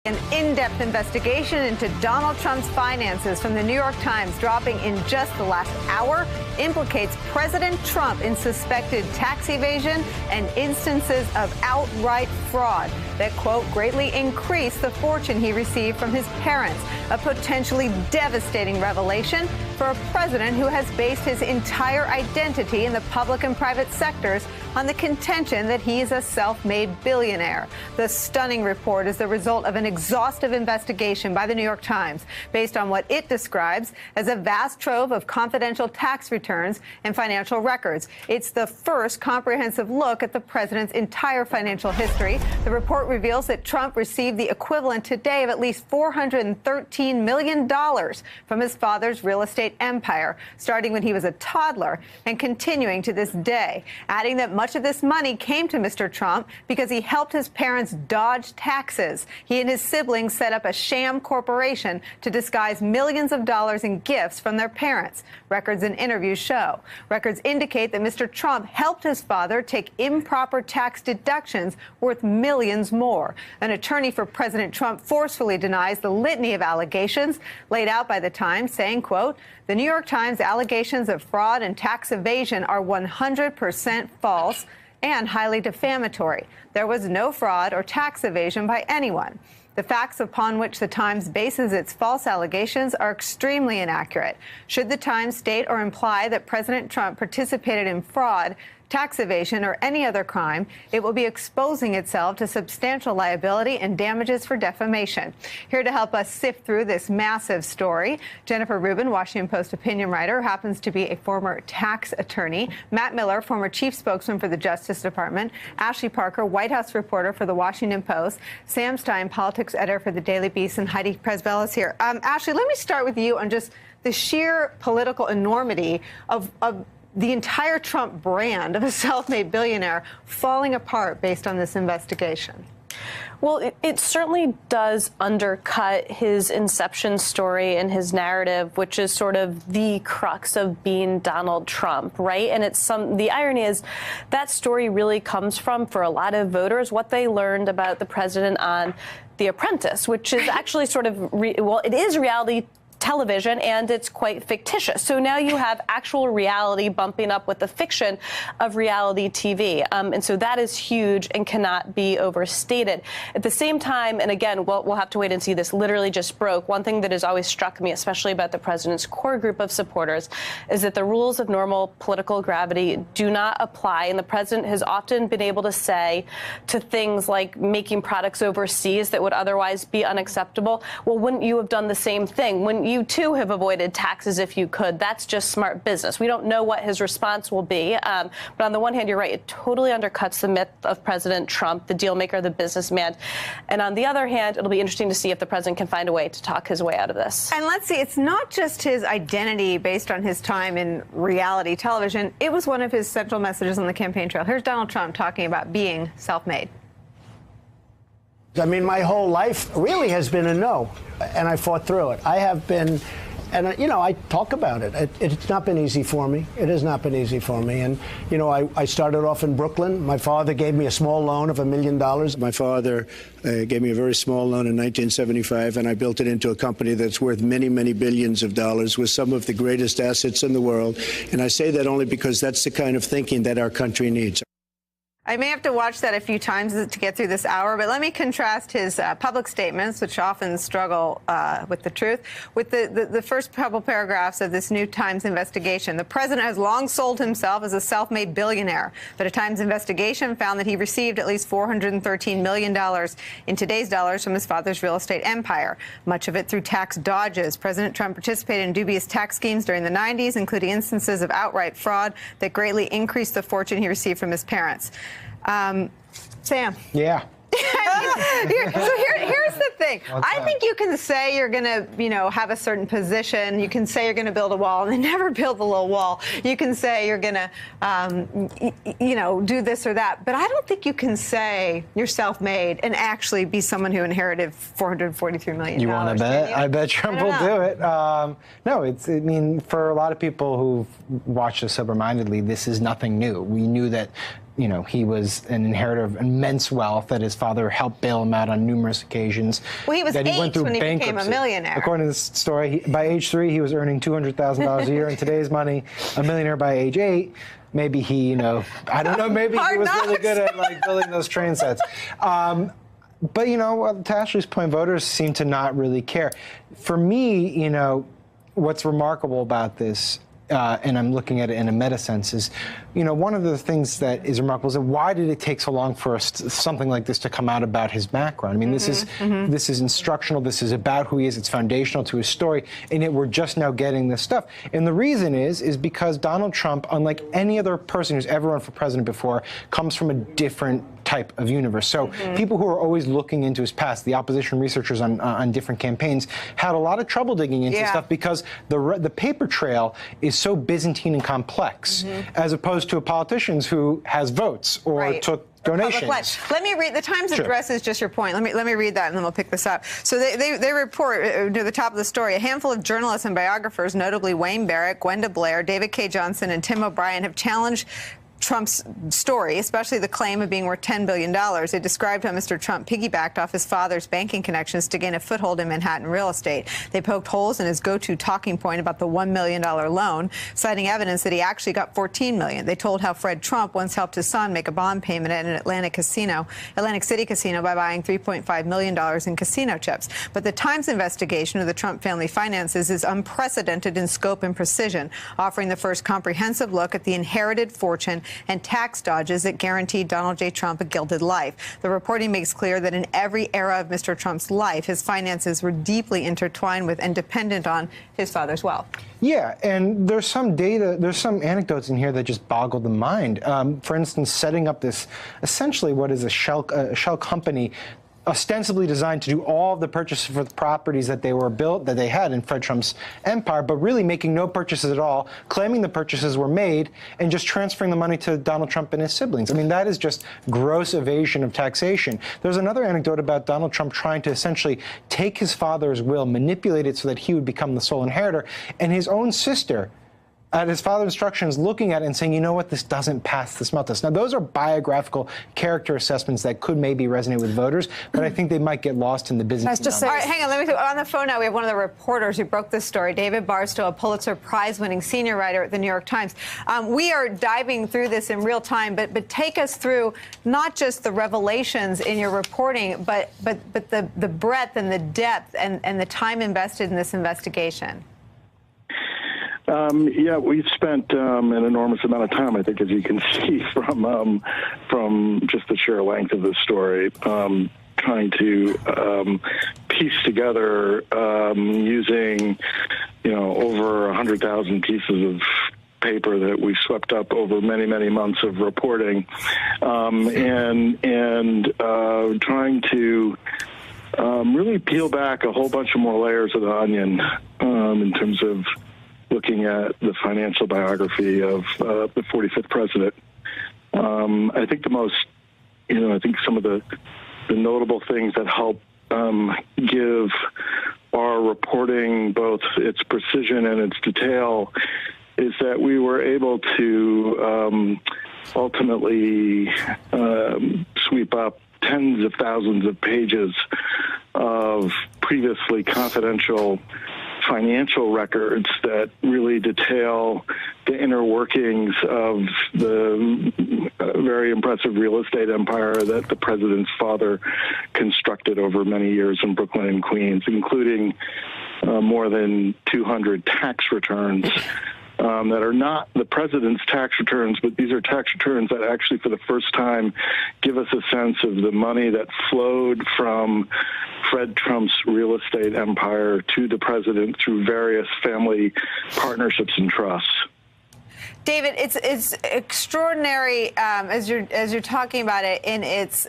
An in-depth investigation into Donald Trump's finances from the New York Times, dropping in just the last hour, implicates President Trump in suspected tax evasion and instances of outright fraud that, quote, greatly increased the fortune he received from his parents. A potentially devastating revelation for a president who has based his entire identity in the public and private sectors on the contention that he is a self-made billionaire. The stunning report is the result of an exhaustive investigation by the New York Times based on what it describes as a vast trove of confidential tax returns and financial records. It's the first comprehensive look at the president's entire financial history. The report reveals that Trump received the equivalent today of at least $413 million from his father's real estate empire, starting when he was a toddler and continuing to this day, adding that much of this money came to Mr. Trump because he helped his parents dodge taxes. He and his siblings set up a sham corporation to disguise millions of dollars in gifts from their parents. Records and interviews show. Records indicate that Mr. Trump helped his father take improper tax deductions worth millions more. An attorney for President Trump forcefully denies the litany of allegations laid out by the Times, saying, quote, "The New York Times allegations of fraud and tax evasion are 100% false and highly defamatory. There was no fraud or tax evasion by anyone. The facts upon which the Times bases its false allegations are extremely inaccurate. Should the Times state or imply that President Trump participated in fraud, tax evasion, or any other crime, it will be exposing itself to substantial liability and damages for defamation." Here to help us sift through this massive story, Jennifer Rubin, Washington Post opinion writer, who happens to be a former tax attorney, Matt Miller, former chief spokesman for the Justice Department, Ashley Parker, White House reporter for the Washington Post, Sam Stein, politics editor for the Daily Beast, and Heidi Presbell is here. Ashley, let me start with you on just the sheer political enormity of the entire Trump brand of a self-made billionaire falling apart based on this investigation. Well, it certainly does undercut his inception story and his narrative, which is sort of the crux of being Donald Trump, right? And the irony is that story really comes from, for a lot of voters, what they learned about the president on The Apprentice, which is actually sort of, it is reality television, and it's quite fictitious. So now you have actual reality bumping up with the fiction of reality TV. And so that is huge and cannot be overstated. At the same time, and again, we'll have to wait and see, this literally just broke. One thing that has always struck me, especially about the president's core group of supporters, is that the rules of normal political gravity do not apply. And the president has often been able to say to things like making products overseas that would otherwise be unacceptable, well, wouldn't you have done the same thing? Wouldn't you too have avoided taxes if you could? That's just smart business. We don't know what his response will be. But on the one hand, you're right, it totally undercuts the myth of President Trump, the deal maker, the businessman. And on the other hand, it'll be interesting to see if the president can find a way to talk his way out of this. And let's see, it's not just his identity based on his time in reality television. It was one of his central messages on the campaign trail. Here's Donald Trump talking about being self-made. I mean, my whole life really has been a no, and I fought through it. I have been, and, you know, I talk about it. It's not been easy for me. It has not been easy for me. And, you know, I started off in Brooklyn. My father gave me a small loan of $1 million. My father gave me a very small loan in 1975, and I built it into a company that's worth many, many billions of dollars with some of the greatest assets in the world. And I say that only because that's the kind of thinking that our country needs. I may have to watch that a few times to get through this hour, but let me contrast his public statements, which often struggle with the truth, with the first couple paragraphs of this New Times investigation. The president has long sold himself as a self-made billionaire, but a Times investigation found that he received at least $413 million in today's dollars from his father's real estate empire, much of it through tax dodges. President Trump participated in dubious tax schemes during the 90s, including instances of outright fraud that greatly increased the fortune he received from his parents. Sam. Yeah. Here's the thing. I think you can say you're going to, you know, have a certain position. You can say you're going to build a wall and then never build the little wall. You can say you're going to, you know, do this or that. But I don't think you can say you're self-made and actually be someone who inherited $443 million. You want to bet? I bet Trump will do it. No, I mean, for a lot of people who've watched this sober-mindedly, this is nothing new. We knew that you know, he was an inheritor of immense wealth, that his father helped bail him out on numerous occasions. Well, he was that 8 went through when he became a bankruptcy. millionaire. According to this story, by age 3, he was earning $200,000 a year. In today's money, a millionaire by age 8. Maybe he, you know, I don't know, maybe he was really good at, like, building those train sets. But, you know, to Ashley's point, voters seem to not really care. For me, you know, what's remarkable about this, and I'm looking at it in a meta sense, is, you know, one of the things that is remarkable is that why did it take so long for something like this to come out about his background? I mean, this is instructional. This is about who he is. It's foundational to his story, and yet we're just now getting this stuff. And the reason is because Donald Trump, unlike any other person who's ever run for president before, comes from a different type of universe. So people who are always looking into his past, the opposition researchers on different campaigns, had a lot of trouble digging into stuff because the paper trail is so Byzantine and complex, as opposed to a politician who has votes or took donations. Let me read. The Times addresses just your point. Let me read that, and then we'll pick this up. So they report to the top of the story, a handful of journalists and biographers, notably Wayne Barrett, Gwenda Blair, David K. Johnson, and Tim O'Brien, have challenged Trump's story, especially the claim of being worth $10 billion. They described how Mr. Trump piggybacked off his father's banking connections to gain a foothold in Manhattan real estate. They poked holes in his go-to talking point about the $1 million loan, citing evidence that he actually got $14 million. They told how Fred Trump once helped his son make a bond payment at an Atlantic City casino by buying $3.5 million in casino chips. But the Times investigation of the Trump family finances is unprecedented in scope and precision, offering the first comprehensive look at the inherited fortune and tax dodges that guaranteed Donald J. Trump a gilded life. The reporting makes clear that in every era of Mr. Trump's life, his finances were deeply intertwined with and dependent on his father's wealth. Yeah, and there's some data, there's some anecdotes in here that just boggle the mind. For instance, setting up this, essentially what is a shell company, ostensibly designed to do all of the purchases for the properties that they had in Fred Trump's empire, but really making no purchases at all, claiming the purchases were made, and just transferring the money to Donald Trump and his siblings. I mean, that is just gross evasion of taxation. There's another anecdote about Donald Trump trying to essentially take his father's will, manipulate it so that he would become the sole inheritor, and his own sister, at his father's instructions, looking at it and saying, you know what, this doesn't pass the smell test. Now, those are biographical character assessments that could maybe resonate with voters, but I think they might get lost in the business. All right, hang on. On the phone now, we have one of the reporters who broke this story, David Barstow, a Pulitzer Prize-winning senior writer at the New York Times. We are diving through this in real time, but take us through not just the revelations in your reporting, but the breadth and the depth and the time invested in this investigation. Yeah, we've spent an enormous amount of time, I think, as you can see from just the sheer length of the story, trying to piece together using, you know, over 100,000 pieces of paper that we swept up over many, many months of reporting, and trying to really peel back a whole bunch of more layers of the onion in terms of looking at the financial biography of the 45th president. I think I think some of the notable things that help give our reporting both its precision and its detail is that we were able to ultimately sweep up tens of thousands of pages of previously confidential financial records that really detail the inner workings of the very impressive real estate empire that the president's father constructed over many years in Brooklyn and Queens, including more than 200 tax returns that are not the president's tax returns, but these are tax returns that actually for the first time give us a sense of the money that flowed from Fred Trump's real estate empire to the president through various family partnerships and trusts. David, it's extraordinary as you're talking about it in its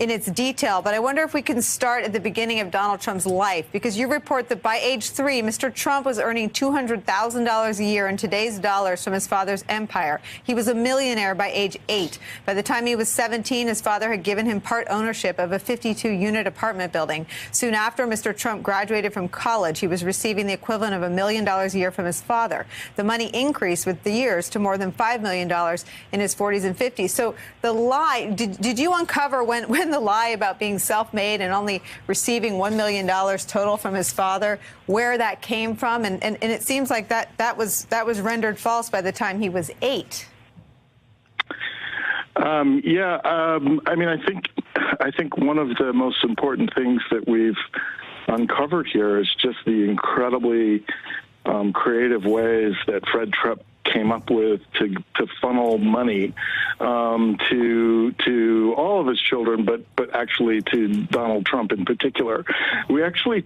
in its detail, but I wonder if we can start at the beginning of Donald Trump's life, because you report that by age 3, Mr. Trump was earning $200,000 a year in today's dollars from his father's empire. He was a millionaire by age 8. By the time he was 17, his father had given him part ownership of a 52-unit apartment building. Soon after Mr. Trump graduated from college, he was receiving the equivalent of $1 million a year from his father. The money increased with the years to more than $5 million in his 40s and 50s. So the lie, did you uncover when the lie about being self-made and only receiving $1 million total from his father, where that came from? And it seems like that was rendered false by the time he was 8. I mean, I think one of the most important things that we've uncovered here is just the incredibly creative ways that Fred Trump came up with to funnel money to all of his children, but actually to Donald Trump in particular. We actually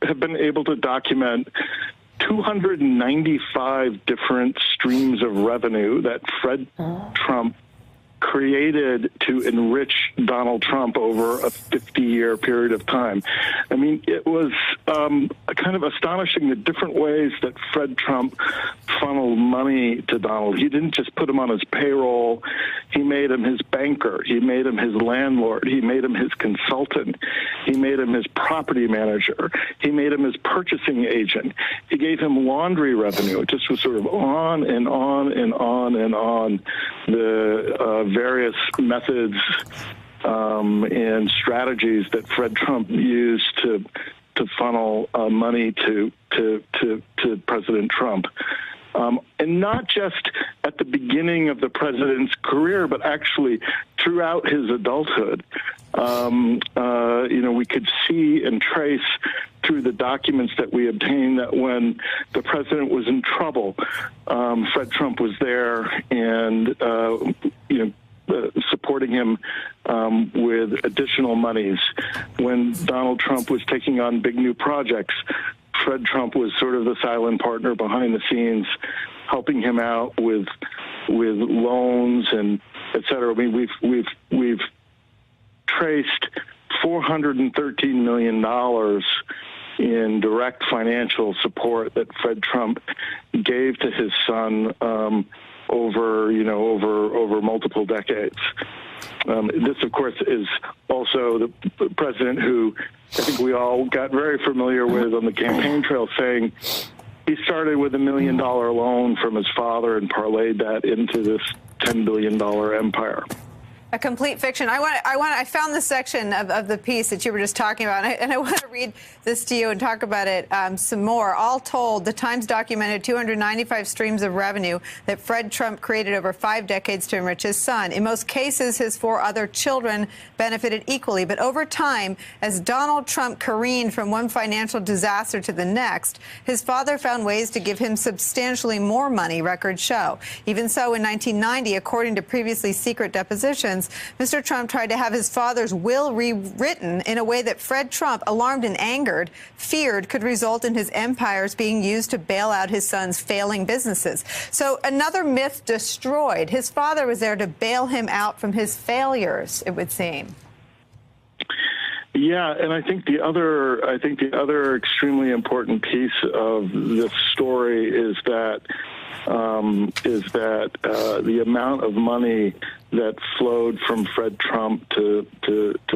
have been able to document 295 different streams of revenue that Fred Trump created to enrich Donald Trump over a 50-year period of time. I mean, it was kind of astonishing the different ways that Fred Trump funneled money to Donald. He didn't just put him on his payroll. He made him his banker. He made him his landlord. He made him his consultant. He made him his property manager. He made him his purchasing agent. He gave him laundry revenue. It just was sort of on and on and on and on. The various methods and strategies that Fred Trump used to funnel money to President Trump. And not just at the beginning of the president's career, but actually throughout his adulthood. We could see and trace through the documents that we obtained that when the president was in trouble, Fred Trump was there and, supporting him with additional monies. When Donald Trump was taking on big new projects, Fred Trump was sort of the silent partner behind the scenes, helping him out with loans and et cetera. I mean, we've traced $413 million in direct financial support that Fred Trump gave to his son over multiple decades. This, of course, is also the president who I think we all got very familiar with on the campaign trail, saying he started with $1 million loan from his father and parlayed that into this $10 billion empire. A complete fiction. I found this section of the piece that you were just talking about, and I want to read this to you and talk about it some more. All told, the Times documented 295 streams of revenue that Fred Trump created over 5 decades to enrich his son. In most cases, his 4 other children benefited equally. But over time, as Donald Trump careened from one financial disaster to the next, his father found ways to give him substantially more money, records show. Even so, in 1990, according to previously secret depositions, Mr. Trump tried to have his father's will rewritten in a way that Fred Trump, alarmed and angered, feared could result in his empires being used to bail out his son's failing businesses. So another myth destroyed. His father was there to bail him out from his failures, it would seem. Yeah, and I think the other extremely important piece of this story is that the amount of money that flowed from Fred Trump to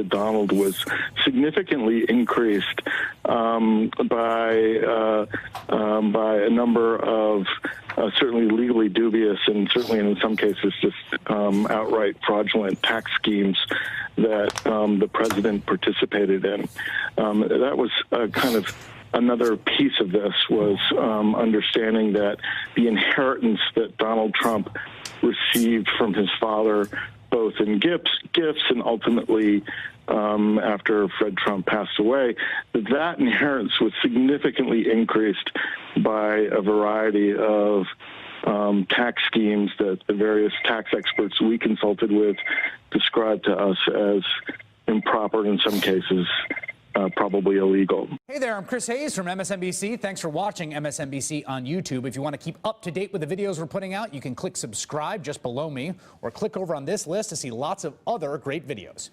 Donald was significantly increased by a number of certainly legally dubious and certainly in some cases just outright fraudulent tax schemes that the president participated in. That was kind of another piece of this was understanding that the inheritance that Donald Trump received from his father, both in gifts and ultimately after Fred Trump passed away, that inheritance was significantly increased by a variety of tax schemes that the various tax experts we consulted with described to us as improper, in some cases probably illegal. Hey there, I'm Chris Hayes from MSNBC. Thanks for watching MSNBC on YouTube. If you want to keep up to date with the videos we're putting out, you can click subscribe just below me or click over on this list to see lots of other great videos.